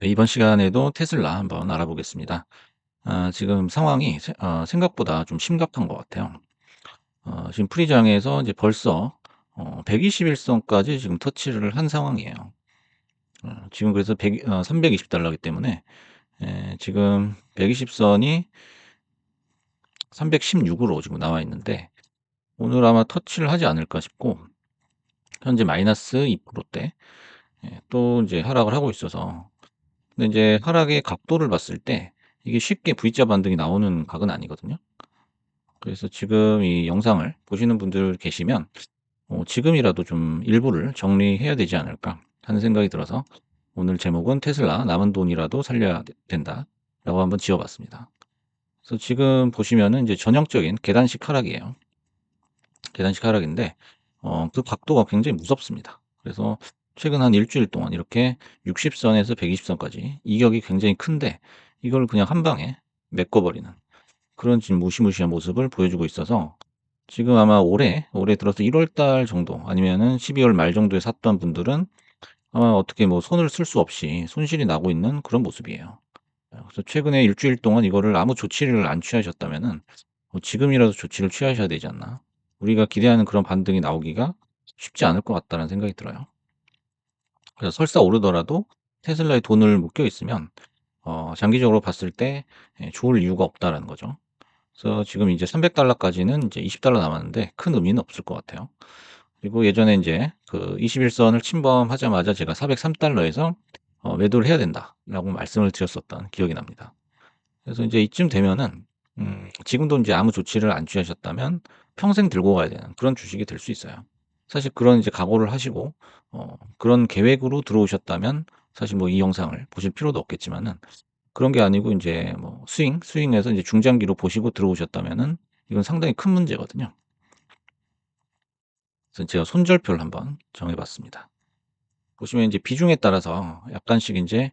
네, 이번 시간에도 테슬라 한번 알아보겠습니다. 지금 상황이 생각보다 좀 심각한 것 같아요. 지금 프리장에서 이제 벌써 121선까지 지금 터치를 한 상황이에요. 지금 그래서 320달러이기 때문에 지금 120선이 316으로 지금 나와 있는데 오늘 아마 터치를 하지 않을까 싶고 현재 마이너스 2%대 또 이제 하락을 하고 있어서 근데 이제 하락의 각도를 봤을 때 이게 쉽게 V자 반등이 나오는 각은 아니거든요. 그래서 지금 이 영상을 보시는 분들 계시면 지금이라도 좀 일부를 정리해야 되지 않을까 하는 생각이 들어서 오늘 제목은 테슬라 남은 돈이라도 살려야 된다라고 한번 지어봤습니다. 그래서 지금 보시면은 이제 전형적인 계단식 하락이에요. 계단식 하락인데 그 각도가 굉장히 무섭습니다. 그래서 최근 한 일주일 동안 이렇게 60선에서 120선까지 이격이 굉장히 큰데 이걸 그냥 한 방에 메꿔버리는 그런 지금 무시무시한 모습을 보여주고 있어서 지금 아마 올해 들어서 1월 달 정도 아니면은 12월 말 정도에 샀던 분들은 아마 어떻게 뭐 손을 쓸 수 없이 손실이 나고 있는 그런 모습이에요. 그래서 최근에 일주일 동안 이거를 아무 조치를 안 취하셨다면은 지금이라도 조치를 취하셔야 되지 않나. 우리가 기대하는 그런 반등이 나오기가 쉽지 않을 것 같다는 생각이 들어요. 그래서 설사 오르더라도 테슬라에 돈을 묶여 있으면 장기적으로 봤을 때 좋을 이유가 없다라는 거죠. 그래서 지금 이제 300달러까지는 이제 20달러 남았는데 큰 의미는 없을 것 같아요. 그리고 예전에 인제 그 21선을 침범하자마자 제가 403달러에서 매도를 해야 된다라고 말씀을 드렸었던 기억이 납니다. 그래서 인제 이쯤 되면은 지금도 인제 아무 조치를 안 취하셨다면 평생 들고 가야 되는 그런 주식이 될 수 있어요. 사실 그런 이제 각오를 하시고 그런 계획으로 들어오셨다면 사실 뭐 이 영상을 보실 필요도 없겠지만은 그런 게 아니고 인제 뭐 스윙해서 이제 중장기로 보시고 들어오셨다면은 이건 상당히 큰 문제거든요. 그래서 제가 손절표를 한번 정해 봤습니다. 보시면 인제 비중에 따라서 약간씩 인제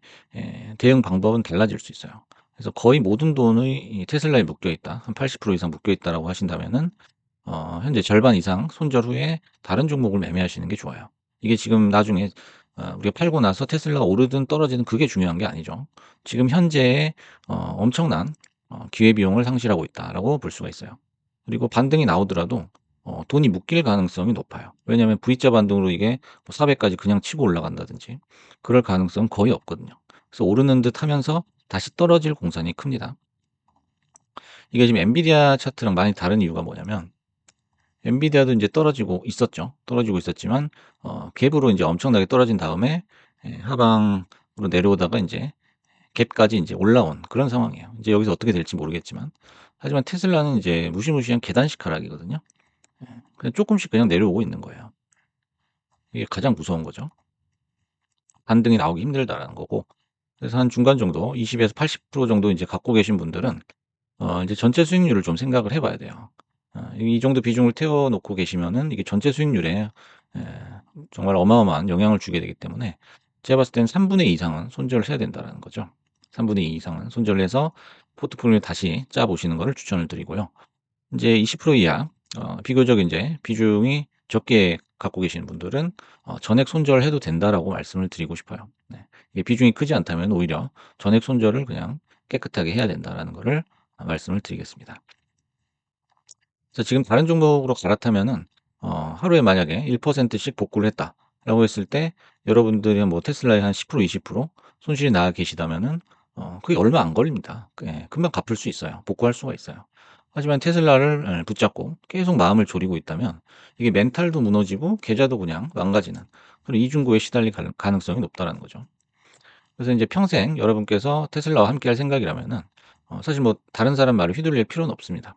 대응 방법은 달라질 수 있어요. 그래서 거의 모든 돈이 이 테슬라에 묶여 있다. 한 80% 이상 묶여 있다라고 하신다면은 현재 절반 이상 손절 후에 다른 종목을 매매하시는 게 좋아요. 이게 지금 나중에 우리가 팔고 나서 테슬라가 오르든 떨어지든 그게 중요한 게 아니죠. 지금 현재의 엄청난 기회비용을 상실하고 있다라고 볼 수가 있어요. 그리고 반등이 나오더라도 돈이 묶일 가능성이 높아요. 왜냐하면 V자 반등으로 이게 뭐 400 까지 그냥 치고 올라간다든지 그럴 가능성은 거의 없거든요. 그래서 오르는 듯 하면서 다시 떨어질 공산이 큽니다. 이게 지금 엔비디아 차트랑 많이 다른 이유가 뭐냐면 엔비디아도 인제 떨어지고 있었죠. 떨어지고 있었지만 갭으로 인제 엄청나게 떨어진 다음에 하방으로 내려오다가 인제 갭까지 인제 올라온 그런 상황이에요. 인제 여기서 어떻게 될지 모르겠지만 하지만 테슬라는 이제 무시무시한 계단식 하락이거든요. 그냥 쪼끔씩 그냥 내려오고 있는 거예요. 이게 가장 무서운 거죠. 반등이 나오기 힘들다라는 거고. 그래서 한 중간 정도 20에서 80% 정도 인제 갖고 계신 분들은 이제 전체 수익률을 좀 생각을 해 봐야 돼요. 이 정도 비중을 태워 놓고 계시면은 이게 전체 수익률에 에 정말 어마어마한 영향을 주게 되기 때문에 제가 봤을 때는 2 이상은 손절을 해야 된다라는 거죠. 2 이상은 손절을 해서 포트폴리오를 다시 짜 보시는 거를 추천을 드리고요. 인제 20% 이하 비교적 인제 비중이 적게 갖고 계시는 분들은 "전액 손절해도 된다."라고 말씀을 드리고 싶어요. 네. 이게 비중이 크지 않다면 오히려 "전액 손절을 그냥 깨끗하게 해야 된다."라는 거를 말씀을 드리겠습니다. 그래서 지금 다른 종목으로 갈아타면은 하루에 만약에 1%씩 복구를 했다라고 했을 때 여러분들이 뭐 테슬라의 한 10% 20% 손실이 나 계시다면은 그게 얼마 안 걸립니다. 예 금방 갚을 수 있어요. 복구할 수가 있어요. 하지만 테슬라를 붙잡고 계속 마음을 졸이고 있다면 이게 멘탈도 무너지고 계좌도 그냥 망가지는 그런 이중고에 시달릴 가능성이 높다라는 거죠. 그래서 인제 평생 여러분께서 테슬라와 함께할 생각이라면은 사실 뭐 다른 사람 말에 휘둘릴 필요는 없습니다.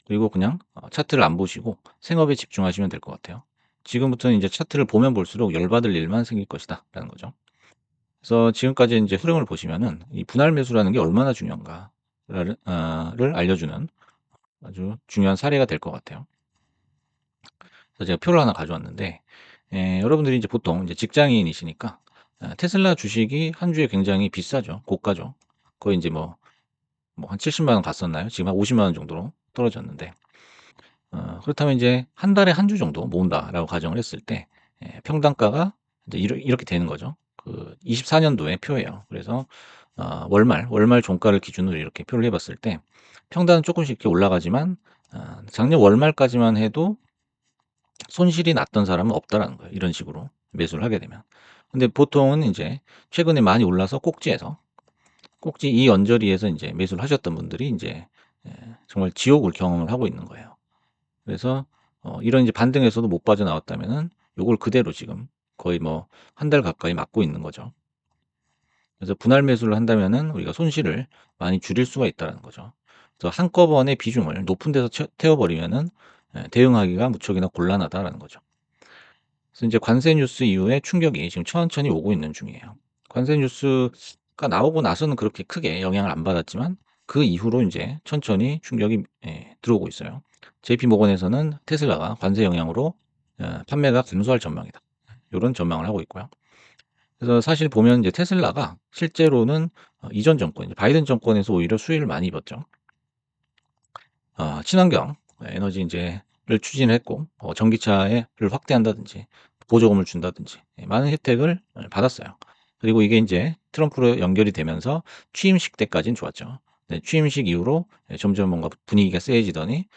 그리고 그냥 차트를 안 보시고 생업에 집중하시면 될 것 같아요. 지금부터는 인제 차트를 보면 볼수록 '열받을 일만 생길 것이다.'라는 거죠. 그래서 지금까지 인제 흐름을 보시면은 이 분할 매수라는 게 얼마나 중요한가를 를 알려주는 아주 중요한 사례가 될 것 같아요. 그래서 제가 표를 하나 가져왔는데 여러분들이 인제 보통 인제 직장인이시니까 테슬라 주식이 한 주에 굉장히 비싸죠. 고가죠. 거의 인제 뭐 한 7 0만 원 갔었나요? 지금 한 5 0만 원 정도로 떨어졌는데 그렇다면 이제 한 달에 한 주 정도 모은다라고 가정을 했을 때 평당가가 이제 이렇게 되는 거죠. 그 24 년도의 표예요. 그래서 월말 종가를 기준으로 이렇게 표를 해 봤을 때 평단은 쪼끔씩 이렇게 올라가지만 작년 월말까지만 해도 손실이 났던 사람은 없다라는 거예요, 이런 식으로 매수를 하게 되면. 근데 보통은 인제 최근에 많이 올라서 꼭지 이 언저리에서 인제 매수를 하셨던 분들이 인제 정말 지옥을 경험을 하고 있는 거예요. 그래서 이런 이제 반등에서도 못 빠져나왔다면은 요걸 그대로 지금 거의 뭐 한 달 가까이 맞고 있는 거죠. 그래서 분할 매수를 한다면은 우리가 손실을 많이 줄일 수가 있다라는 거죠. 그래서 한꺼번에 비중을 높은 데서 태워 버리면은 대응하기가 무척이나 곤란하다라는 거죠. 그래서 인제 관세 뉴스 이후에 충격이 지금 천천히 오고 있는 중이에요. 관세 뉴스가 나오고 나서는 그렇게 크게 영향을 안 받았지만 그 이후로 인제 천천히 충격이 들어오고 있어요. JP 모건에서는 테슬라가 관세 영향으로 판매가 감소할 전망이다. 요런 전망을 하고 있고요. 그래서 사실 보면 이제 테슬라가 실제로는 이전 정권 이제 바이든 정권에서 오히려 수혜를 많이 입었죠. 친환경 에너지 인제를 추진을 했고 전기차를 확대한다든지 보조금을 준다든지 많은 혜택을 받았어요. 그리고 이게 인제 트럼프로 연결이 되면서 취임식 때까지는 좋았죠. 네, 취임식 이후로 점점 뭔가 분위기가 쎄해지더니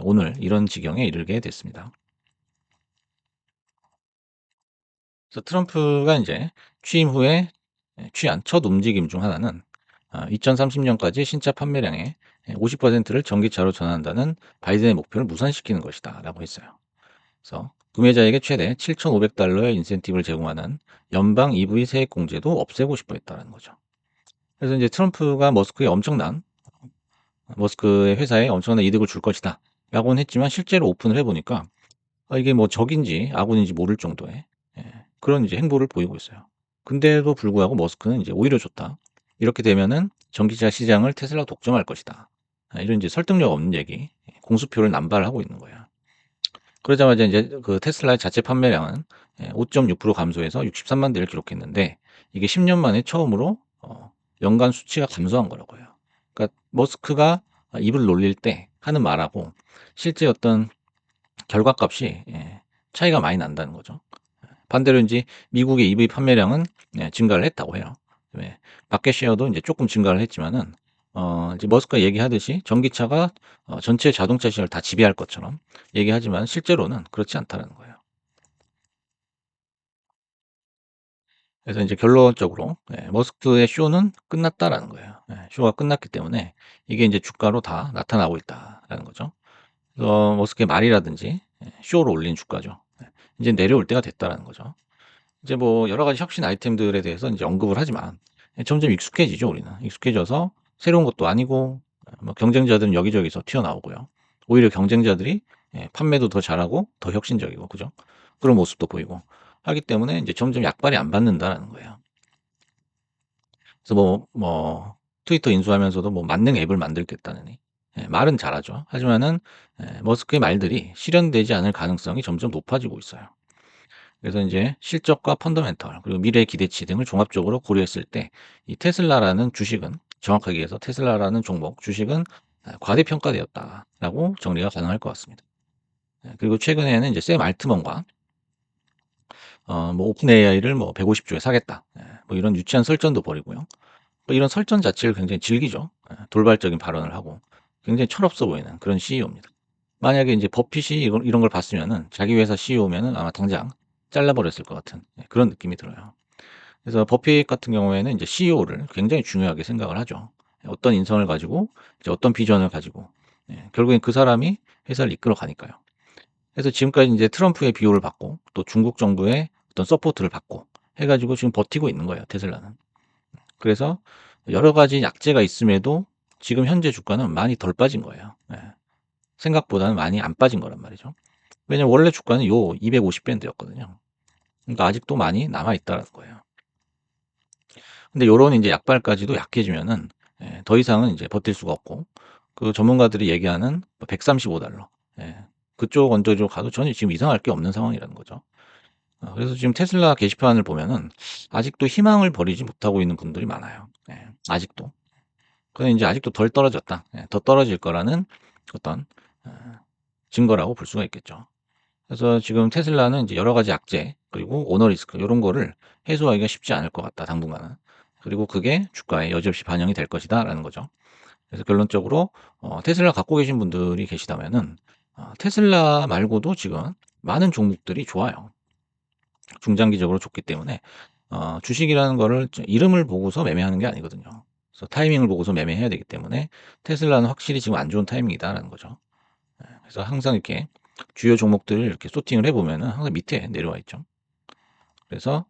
오늘 이런 지경에 이르게 됐습니다. 그래서 트럼프가 인제 취임 후에 취한 첫 움직임 중 하나는 2030 년까지 신차 판매량의 50%를 전기차로 전환한다는 바이든의 목표를 무산시키는 것이다라고 했어요. 그래서 구매자에게 최대 $7,500의 인센티브를 제공하는 연방 EV 세액 공제도 없애고 싶어 했다라는 거죠. 그래서 인제 트럼프가 머스크의 회사에 엄청난 이득을 줄 것이다라고는 했지만 실제로 오픈을 해 보니까 이게 뭐 적인지 아군인지 모를 정도의 그런 이제 행보를 보이고 있어요. 근데도 불구하고 머스크는 이제 "오히려 좋다. 이렇게 되면은 전기차 시장을 테슬라가 독점할 것이다." 이런 이제 설득력 없는 얘기, 공수표를 남발하고 있는 거예요. 그러자마자 인제 그 테슬라의 자체 판매량은 5.6% 감소해서 63만 대를 기록했는데 이게 10년 만에 처음으로 연간 수치가 감소한 거라고요. 그러니까 머스크가 입을 놀릴 때 하는 말하고 실제 어떤 결과값이 차이가 많이 난다는 거죠. 반대로 인제 미국의 EV 판매량은 증가를 했다고 해요. 왜 마켓 셰어도 인제 쪼끔 증가를 했지만은 이제 머스크가 얘기하듯이 전기차가 전체 자동차 시장을 다 지배할 것처럼 얘기하지만 실제로는 그렇지 않다라는 거예요. 그래서 인제 결론적으로 "머스크의 쇼는 끝났다."라는 거예요. 쇼가 끝났기 때문에 이게 인제 주가로 다 나타나고 있다라는 거죠. 그래서 머스크의 말이라든지 쇼를 올린 주가죠. 이제 내려올 때가 됐다라는 거죠. 이제 뭐 여러 가지 혁신 아이템들에 대해서 인제 언급을 하지만 점점 익숙해지죠, 우리는. 익숙해져서 새로운 것도 아니고 뭐 경쟁자들은 여기저기서 튀어나오고요. 오히려 경쟁자들이 판매도 더 잘하고 더 혁신적이고 그죠? 그런 모습도 보이고 하기 때문에 인제 점점 약발이 안 받는다라는 거예요. 그래서 트위터 인수하면서도 뭐 만능 앱을 만들겠다느니 말은 잘하죠. 하지만은 머스크의 말들이 실현되지 않을 가능성이 점점 높아지고 있어요. 그래서 인제 실적과 펀더멘털 그리고 미래 기대치 등을 종합적으로 고려했을 때 이 테슬라라는 주식은 정확하게 얘기해서 테슬라라는 종목 주식은 '과대평가되었다.'라고 정리가 가능할 것 같습니다. 그리고 최근에는 이제 샘 알트먼과 뭐 "오픈 AI를 뭐 150 조에 사겠다." 뭐 이런 유치한 설전도 벌이고요. 뭐 이런 설전 자체를 굉장히 즐기죠. 돌발적인 발언을 하고 굉장히 철없어 보이는 그런 CEO입니다. 만약에 인제 버핏이 이런 걸 봤으면은 자기 회사 CEO면은 아마 당장 잘라 버렸을 것 같은 그런 느낌이 들어요. 그래서 버핏 같은 경우에는 인제 CEO를 굉장히 중요하게 생각을 하죠. 어떤 인성을 가지고 이제 어떤 비전을 가지고 결국엔 그 사람이 회사를 이끌어 가니까요. 그래서 지금까지 인제 트럼프의 비호를 받고 또 중국 정부의 어떤 서포트를 받고 해 가지고 지금 버티고 있는 거예요, 테슬라는. 그래서 여러 가지 약재가 있음에도 지금 현재 주가는 많이 덜 빠진 거예요. 생각보다는 많이 안 빠진 거란 말이죠. 왜냐면 원래 주가는 요 250 밴드였거든요. 그러니까 아직도 많이 남아 있다라는 거예요. 근데 요런 인제 약발까지도 약해지면은 더 이상은 인제 버틸 수가 없고 그 전문가들이 얘기하는 뭐 $135 그쪽 언저리로 가도 전혀 지금 이상할 게 없는 상황이라는 거죠. 그래서 지금 테슬라 게시판을 보면은 아직도 희망을 버리지 못하고 있는 분들이 많아요. 아직도. 그건 인제 아직도 덜 떨어졌다. 더 떨어질 거라는 어떤 어 증거라고 볼 수가 있겠죠. 그래서 지금 테슬라는 이제 여러 가지 악재 그리고 오너 리스크 요런 거를 해소하기가 쉽지 않을 것 같다 당분간은. 그리고 그게 주가에 여지없이 반영이 될 것이다라는 거죠. 그래서 결론적으로 테슬라 갖고 계신 분들이 계시다면은 테슬라 말고도 지금 많은 종목들이 좋아요. 중장기적으로 좋기 때문에 주식이라는 거를 이름을 보고서 매매하는 게 아니거든요. 그래서 타이밍을 보고서 매매해야 되기 때문에 테슬라는 확실히 지금 안 좋은 타이밍이다라는 거죠. 그래서 항상 이렇게 주요 종목들을 이렇게 소팅을 해보면은 항상 밑에 내려와 있죠. 그래서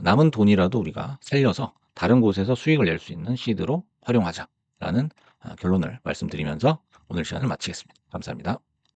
남은 돈이라도 우리가 살려서 다른 곳에서 수익을 낼 수 있는 시드로 활용하자라는 결론을 말씀드리면서 오늘 시간을 마치겠습니다. 감사합니다.